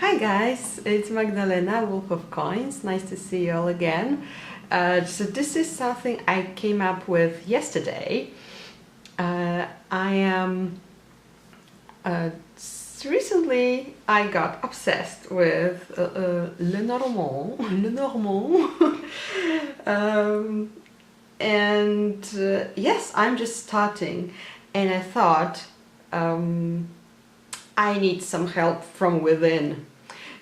Hi guys, it's Magdalena, Wolf of Coins. Nice to see you all again. So this is something I came up with yesterday. I am recently I got obsessed with Lenormand, and yes, I'm just starting, and I thought I need some help from within,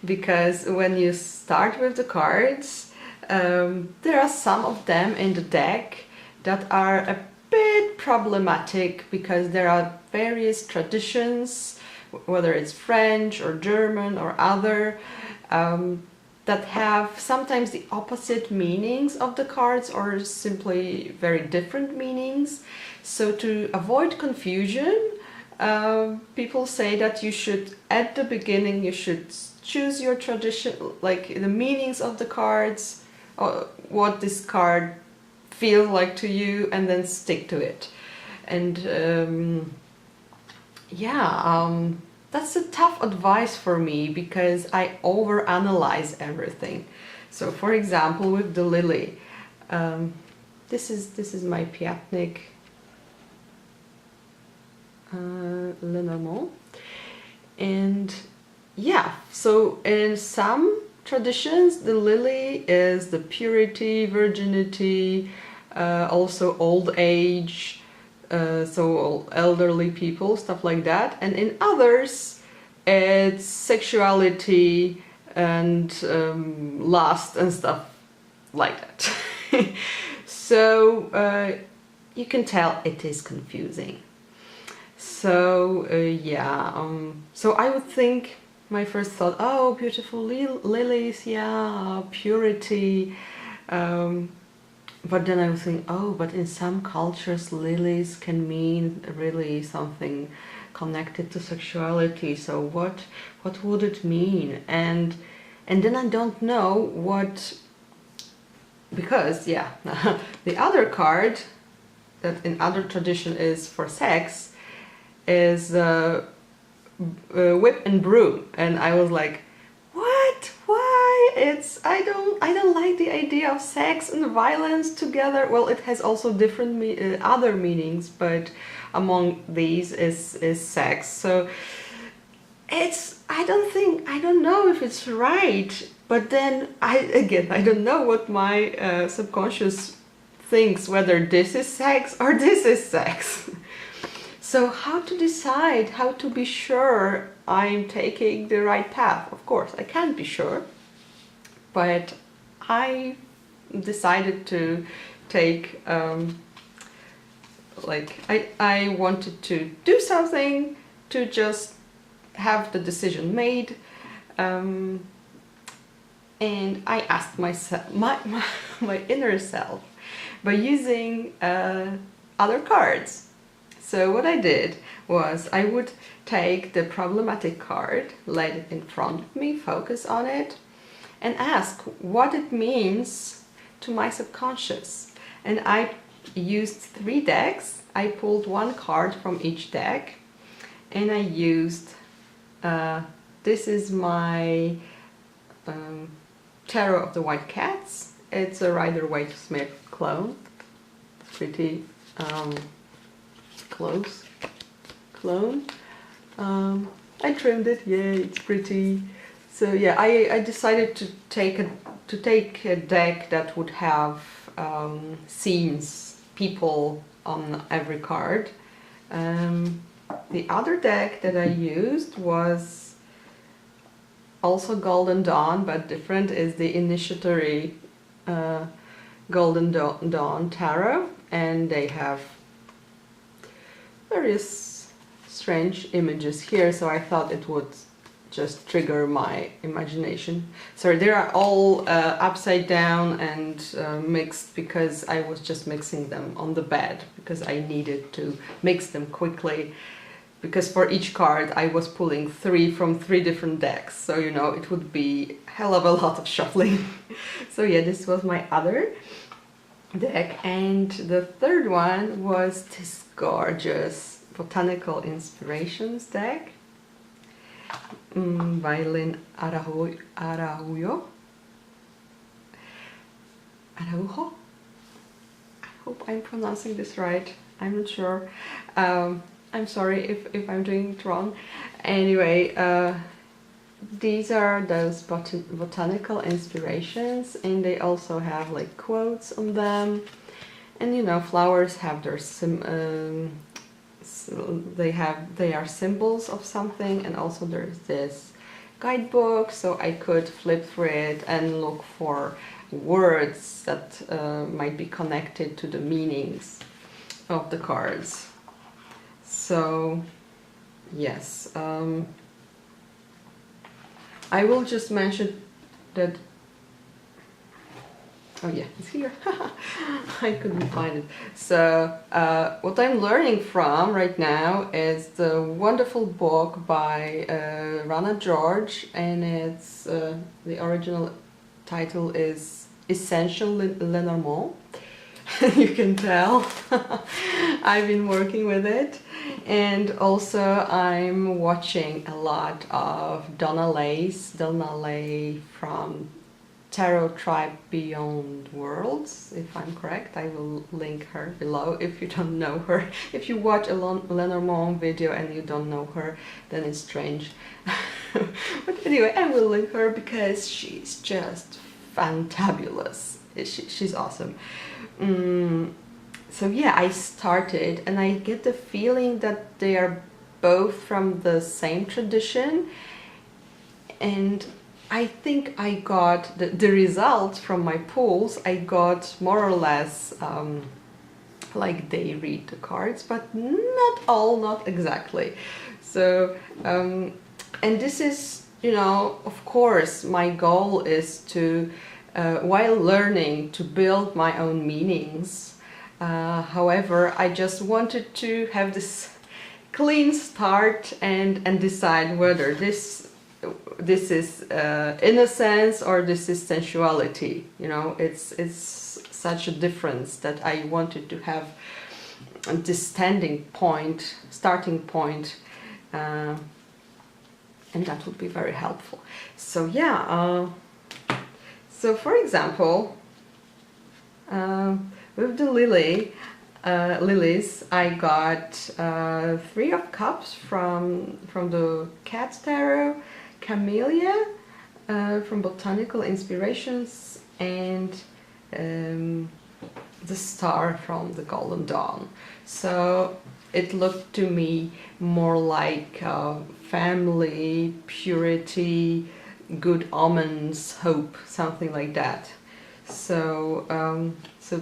because when you start with the cards, there are some of them in the deck that are a bit problematic because there are various traditions, whether it's French or German or other, that have sometimes the opposite meanings of the cards or simply very different meanings. So to avoid confusion, people say that you should, at the beginning, you should choose your tradition, like the meanings of the cards, or what this card feels like to you, and then stick to it. And that's a tough advice for me because I overanalyze everything. So, for example, with the lily, this is my Piatnik Lenormand, and yeah, so in some traditions the lily is the purity, virginity, also old age, so elderly people, stuff like that, and in others it's sexuality and lust and stuff like that. So you can tell it is confusing. So so I would think, my first thought, oh, beautiful lilies, yeah, purity. But then I would think, oh, but in some cultures lilies can mean really something connected to sexuality. So what would it mean? And then I don't know what, because yeah, the other card that in other tradition is for sex is whip and broom, and I was like, what? Why? I don't like the idea of sex and violence together. Well, it has also different other meanings, but among these is sex. So I don't know if it's right. But then I don't know what my subconscious thinks, whether this is sex or this is sex. So how to decide, how to be sure I'm taking the right path? Of course, I can't be sure, but I decided to take, I wanted to do something to just have the decision made, and I asked myself, my inner self, by using other cards. So what I did was I would take the problematic card, lay it in front of me, focus on it, and ask what it means to my subconscious. And I used 3 decks. I pulled one card from each deck, and I used, this is my Tarot of the White Cats. It's a Rider-Waite-Smith clone. Pretty clone. I trimmed it, yeah, it's pretty. So yeah, I decided to take a deck that would have scenes, people on every card. The other deck that I used was also Golden Dawn, but different, is the Initiatory Golden Dawn Tarot, and they have various strange images here, so I thought it would just trigger my imagination. So they are all upside down and mixed because I was just mixing them on the bed because I needed to mix them quickly, because for each card I was pulling 3 from 3 different decks, so you know it would be a hell of a lot of shuffling. So yeah, this was my other deck, and the third one was this gorgeous Botanical Inspirations deck. by Lynn Araujo. Araujo? I hope I'm pronouncing this right. I'm not sure. I'm sorry if I'm doing it wrong. Anyway, these are those botanical inspirations, and they also have like quotes on them. And you know, flowers have their they are symbols of something, and also there's this guidebook, so I could flip through it and look for words that might be connected to the meanings of the cards. So yes, I will just mention that. Oh yeah, it's here. I couldn't find it. So what I'm learning from right now is the wonderful book by Rana, and it's the original title is Piatnik Lenormand. You can tell I've been working with it, and also I'm watching a lot of Donna Lay from Tarot Tribe Beyond Worlds, if I'm correct. I will link her below if you don't know her. If you watch a Lenormand video and you don't know her, then it's strange. But anyway, I will link her because she's just fantabulous. She's awesome. So yeah, I started, and I get the feeling that they are both from the same tradition, and I think I got the result from my pulls. I got more or less like they read the cards, but not exactly. So and this is, you know, of course my goal is to while learning to build my own meanings. However, I just wanted to have this clean start and decide whether this is innocence or this is sensuality. You know, it's such a difference that I wanted to have this starting point, and that would be very helpful. So yeah, so for example, with the lilies, I got 3 of Cups from the Cat Tarot, Camellia from Botanical Inspirations, and the Star from the Golden Dawn. So it looked to me more like family, purity, good omens, hope, something like that. So so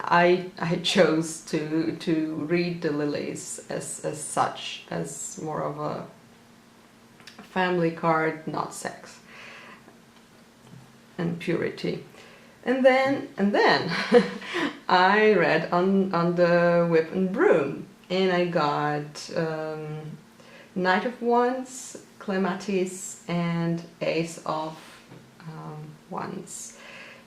I chose to read the lilies as such, as more of a family card, not sex and purity. And then I read on the Whip and Broom, and I got Knight of Wands, Clematis, and Ace of Wands.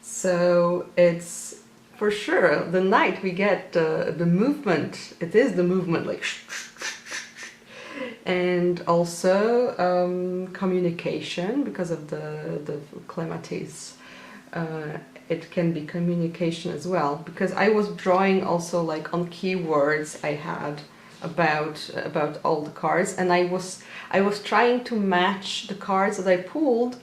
So it's for sure the Knight, we get the movement. It is the movement, like and also communication, because of the Clematis. It can be communication as well, because I was drawing also like on keywords I had about all the cards, and I was trying to match the cards that I pulled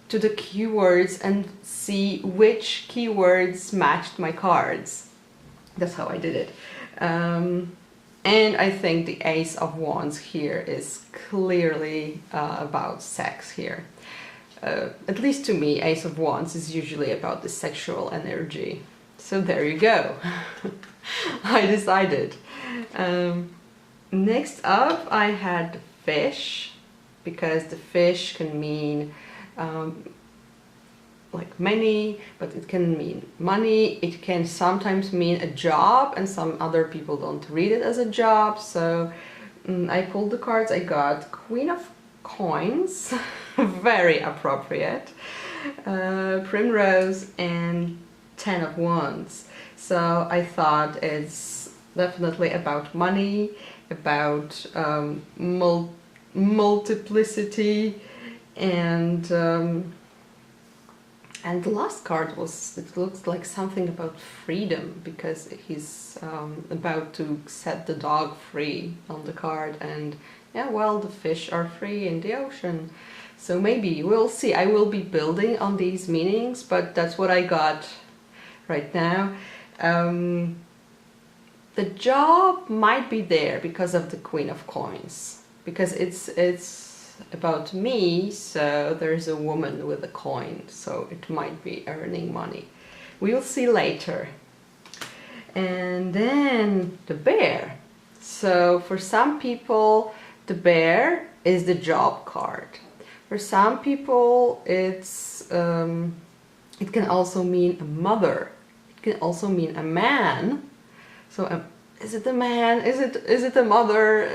to the keywords and see which keywords matched my cards. That's how I did it. And I think the Ace of Wands here is clearly about sex here. At least to me, Ace of Wands is usually about the sexual energy. So there you go. I decided. Next up I had the Fish, because the fish can mean like many, but it can mean money. It can sometimes mean a job, and some other people don't read it as a job. So I pulled the cards. I got Queen of Coins, very appropriate, Primrose, and 10 of Wands. So I thought it's definitely about money, about multiplicity, and the last card it looks like something about freedom, because he's about to set the dog free on the card, and yeah, well, the fish are free in the ocean. So maybe, we'll see. I will be building on these meanings, but that's what I got right now. The job might be there because of the Queen of Coins, because it's about me, so there's a woman with a coin, so it might be earning money. We'll see later. And then the bear. So for some people, the bear is the job card. For some people, it can also mean a mother. It can also mean a man. So is it a man? Is it a mother?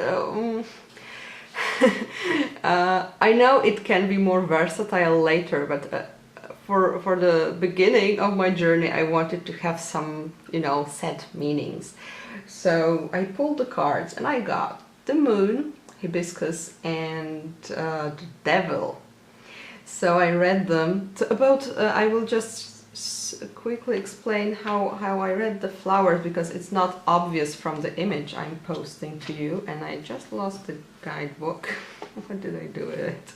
I know it can be more versatile later, but for the beginning of my journey, I wanted to have some, set meanings. So I pulled the cards and I got the moon, hibiscus, and the devil. So I read them. I will just quickly explain how I read the flowers, because it's not obvious from the image I'm posting to you, and I just lost the guidebook. What did I do with it?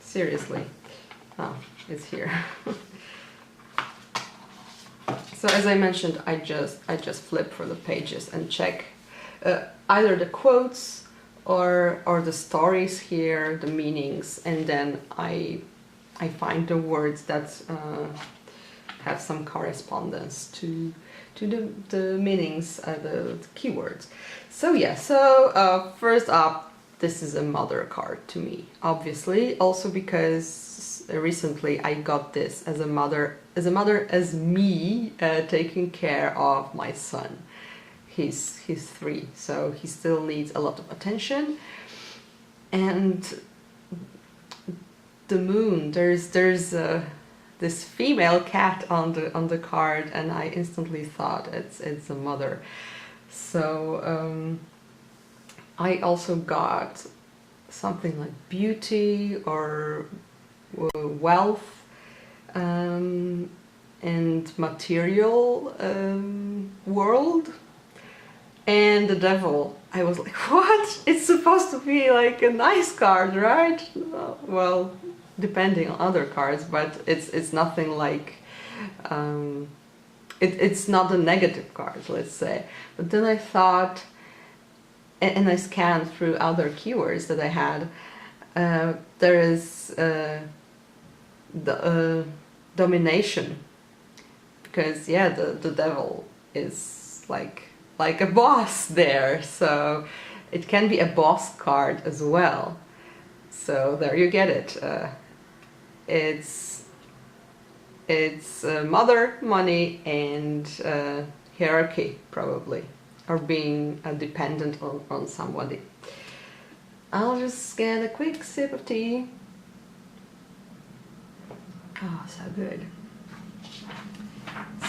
Seriously. Oh, it's here. So as I mentioned, I just flip for the pages and check either the quotes or the stories here, the meanings, and then I find the words that have some correspondence to the meanings, the keywords. So yeah, first up, this is a mother card to me, obviously, also because recently I got this as me taking care of my son. He's 3, so he still needs a lot of attention. And the moon, there's this female cat on the card, and I instantly thought it's a mother. So I also got something like beauty or wealth and material world. And the devil, I was like, what? It's supposed to be like a nice card, right? Well, depending on other cards, but it's nothing like, it's not a negative card, let's say. But then I thought, and I scanned through other keywords that I had, there is the domination, because yeah, the devil is like a boss there, so it can be a boss card as well. So there you get it. It's mother, money, and hierarchy, probably, or being dependent on somebody. I'll just get a quick sip of tea. Oh, so good.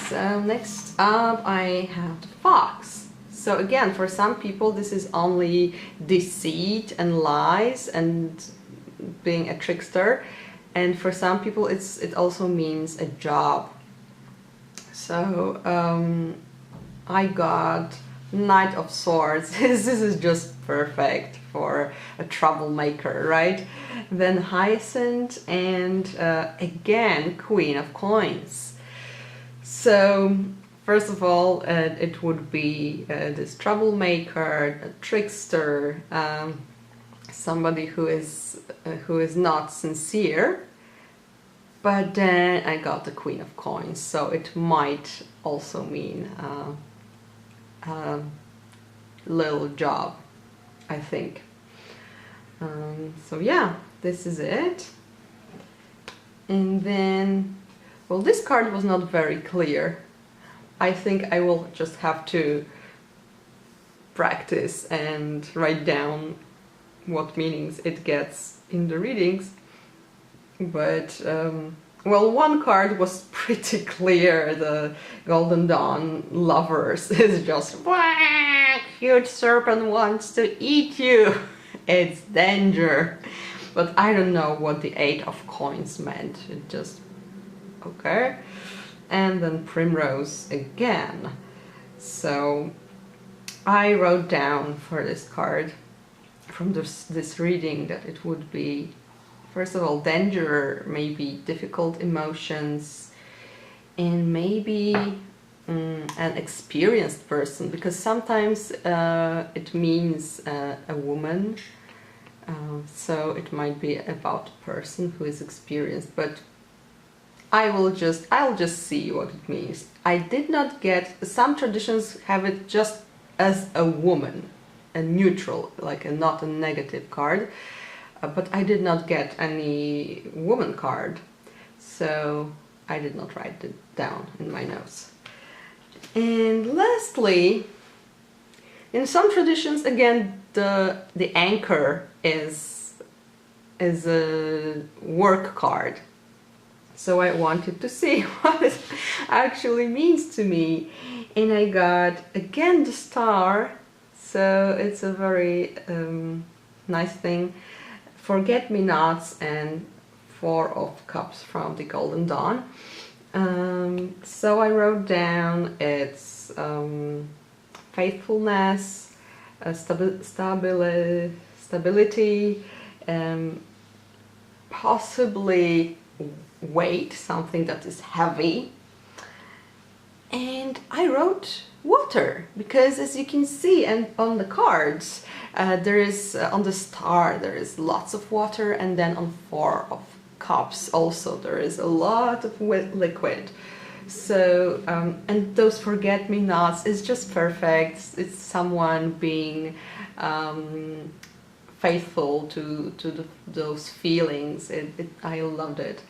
So next up I have the fox. So again, for some people this is only deceit and lies and being a trickster, and for some people it also means a job. So I got Knight of Swords. This is just perfect for a troublemaker, right? Then Hyacinth, and again Queen of Coins. So first of all, it would be this troublemaker, a trickster, somebody who is not sincere. But then I got the Queen of Coins, so it might also mean little job, I think. So yeah, this is it. And then, well, this card was not very clear. I think I will just have to practice and write down what meanings it gets in the readings. But well, one card was pretty clear. The Golden Dawn lovers is just whack. huge serpent wants to eat you. It's danger. But I don't know what the 8 of coins meant. It just, okay. And then Primrose again. So I wrote down for this card from this reading that it would be, first of all, danger, maybe difficult emotions, and maybe an experienced person, because sometimes it means a woman, so it might be about a person who is experienced, but I'll just see what it means. I did not get, some traditions have it just as a woman, a neutral, like not a negative card, but I did not get any woman card, so I did not write it down in my notes. And lastly, in some traditions, again, the anchor is a work card. So I wanted to see what it actually means to me. And I got, again, the star. So it's a very nice thing. Forget-me-nots and 4 of Cups from the Golden Dawn. So I wrote down it's faithfulness, stability, possibly weight, something that is heavy. And I wrote water, because as you can see, and on the cards there is on the star there is lots of water, and then on 4 of Cups also there is a lot of liquid. So and those forget-me-nots is just perfect. It's someone being faithful to those feelings. I loved it.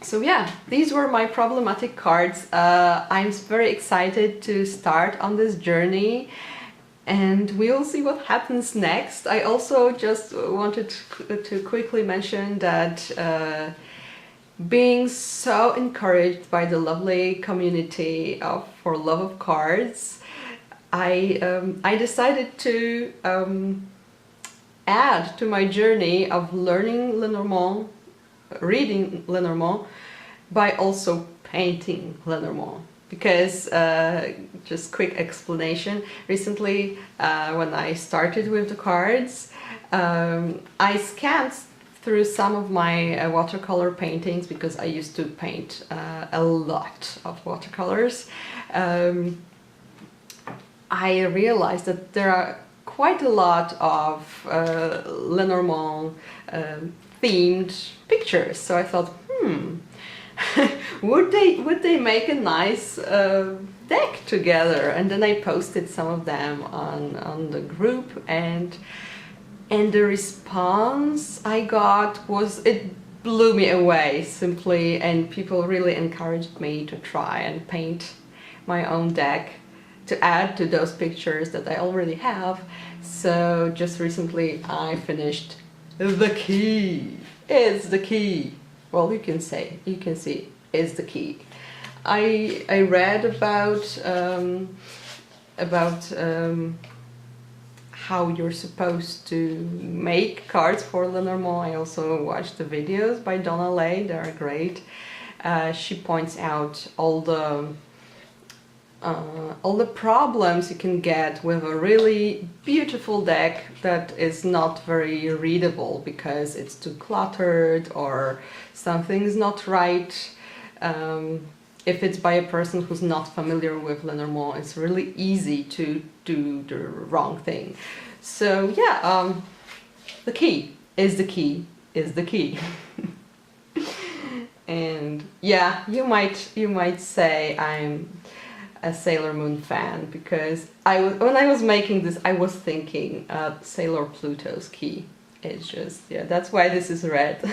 So yeah, these were my problematic cards. I'm very excited to start on this journey, and we'll see what happens next. I also just wanted to quickly mention that being so encouraged by the lovely community for love of cards, I decided to add to my journey of learning Lenormand, reading Lenormand, by also painting Lenormand. Because, just quick explanation, recently when I started with the cards, I scanned through some of my watercolor paintings, because I used to paint a lot of watercolors. I realized that there are quite a lot of Lenormand themed pictures, so I thought, would they make a nice deck together? And then I posted some of them on the group, and the response I got it blew me away simply, and people really encouraged me to try and paint my own deck to add to those pictures that I already have. So just recently I finished the key. It's the key. Well, you can see it's the key. I read about how you're supposed to make cards for Lenormand. I also watched the videos by Donna Lay. They are great. She points out all the problems you can get with a really beautiful deck that is not very readable because it's too cluttered or something's not right. If it's by a person who's not familiar with Lenormand, it's really easy to do the wrong thing. So yeah, the key is the key is the key. And yeah, you might say I'm a Sailor Moon fan, because when I was making this, I was thinking Sailor Pluto's key. It's just, yeah, that's why this is red.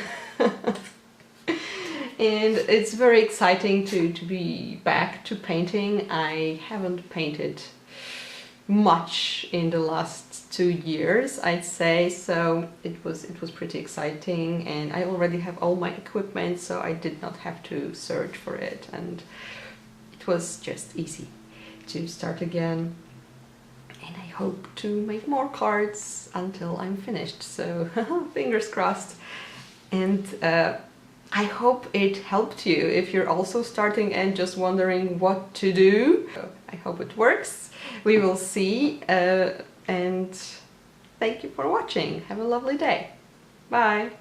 And it's very exciting to be back to painting. I haven't painted much in the last 2 years, I'd say, so it was pretty exciting, and I already have all my equipment, so I did not have to search for it, and it was just easy to start again. hope to make more cards until I'm finished, so fingers crossed. And I hope it helped you if you're also starting and just wondering what to do. I hope it works. We will see, and thank you for watching. Have a lovely day. Bye!